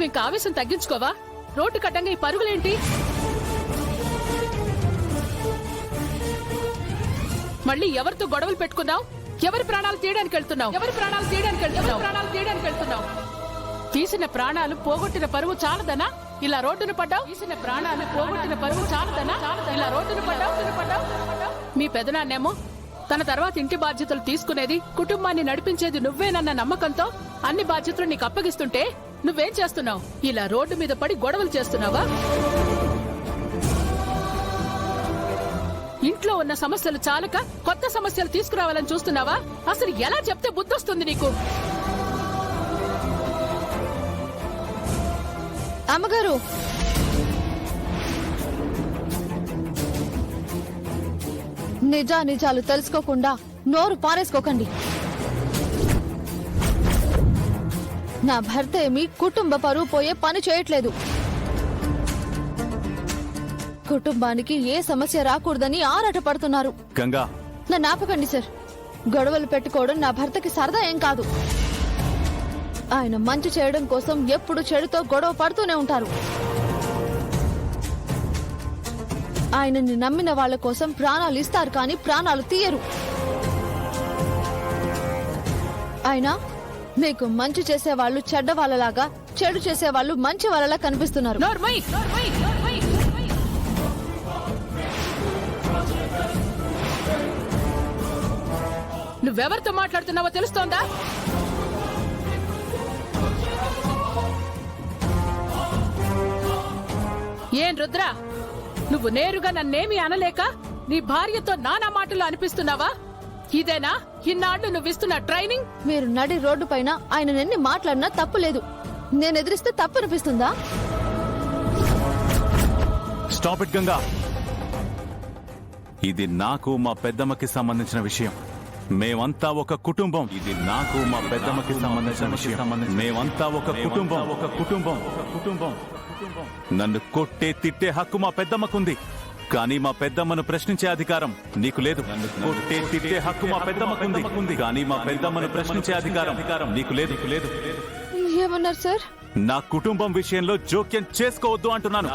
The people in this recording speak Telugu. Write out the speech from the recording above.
నువ్వింక ఆవేశం తగ్గించుకోవా? రోడ్డు కట్టంగా ఈ పరుగులేంటి? మళ్ళీ ఎవరితో గొడవలు పెట్టుకున్నావు? ఎవరి ప్రాణాలు తీయడానికి వెళ్తున్నావు? తీసిన ప్రాణాలు పోగొట్టిన పరువు చాలదనా ఇలా రోడ్డును పడ్డావు? మీ పెదనాన్నేమో తన తర్వాత ఇంటి బాధ్యతలు తీసుకునేది, కుటుంబాన్ని నడిపించేది నువ్వేనన్న నమ్మకంతో అన్ని బాధ్యతలు నీకు అప్పగిస్తుంటే నువ్వేం చేస్తున్నావు? ఇలా రోడ్డు మీద పడి గొడవలు చేస్తున్నావా? ఇంట్లో ఉన్న సమస్యలు చాలక కొత్త సమస్యలు తీసుకురావాలని చూస్తున్నావా? అసలు ఎలా చెప్తే బుద్ధొస్తుంది నీకు? అమ్మగారు, నిజాలు తెలుసుకోకుండా నోరు పారేసుకోకండి. నా భర్త ఏమి కుటుంబ పరువు పోయే పని చేయట్లేదు. కుటుంబానికి ఏ సమస్య రాకూడదని ఆరాట పడుతున్నారు. గంగా, నన్ను ఆపకండి సార్. గొడవలు పెట్టుకోవడం నా భర్తకి సరదా ఏం కాదు. ఆయన మంచి చేయడం కోసం ఎప్పుడు చెడుతో గొడవ పడుతూనే ఉంటారు. ఆయనని నమ్మిన వాళ్ళ కోసం ప్రాణాలు ఇస్తారు కానీ ప్రాణాలు తీయరు. అయినా మీకు మంచి చేసేవాళ్లు చెడ్డ వాళ్ళలాగా, చెడు చేసేవాళ్లు మంచి వాళ్ళలా కనిపిస్తున్నారు. నువ్వెవరితో మాట్లాడుతున్నావో తెలుస్తోందా? ఏం రుద్ర, నువ్వు నేరుగా నన్నేమీ అనలేక నీ భార్యతో నానా మాటలు అనిపిస్తున్నావా? ఇదేనా ఇన్నాళ్ళు నువ్విస్తున్న ట్రైనింగ్? మీరు నడి రోడ్డు పైన ఆయన ఎన్ని మాట్లాడినా తప్పు లేదు. నేను ఎదిరిస్తే తప్పు అనిపిస్తుందా? Stop it Ganga. ఇది నాకు మా పెద్దమ్మకి సంబంధించిన విషయం. మేమంతా ఒక కుటుంబం. ఇది నాకు మా పెద్దమ్మకి సంబంధించిన విషయం. మేమంతా ఒక కుటుంబం. నన్ను కొట్టే తిట్టే హక్కు మా పెద్దమ్మకుంది, కానీ మా పెద్దమ్మను ప్రశ్నించే అధికారం నీకు లేదు. నన్ను కొట్టే తిట్టే హక్కు మా పెద్దమ్మకుంది, కానీ మా పెద్దమ్మను ప్రశ్నించే అధికారం నీకు లేదు. ఏమన్నారు సార్? నా కుటుంబం విషయంలో జోక్యం చేసుకోవద్దు అంటున్నాను.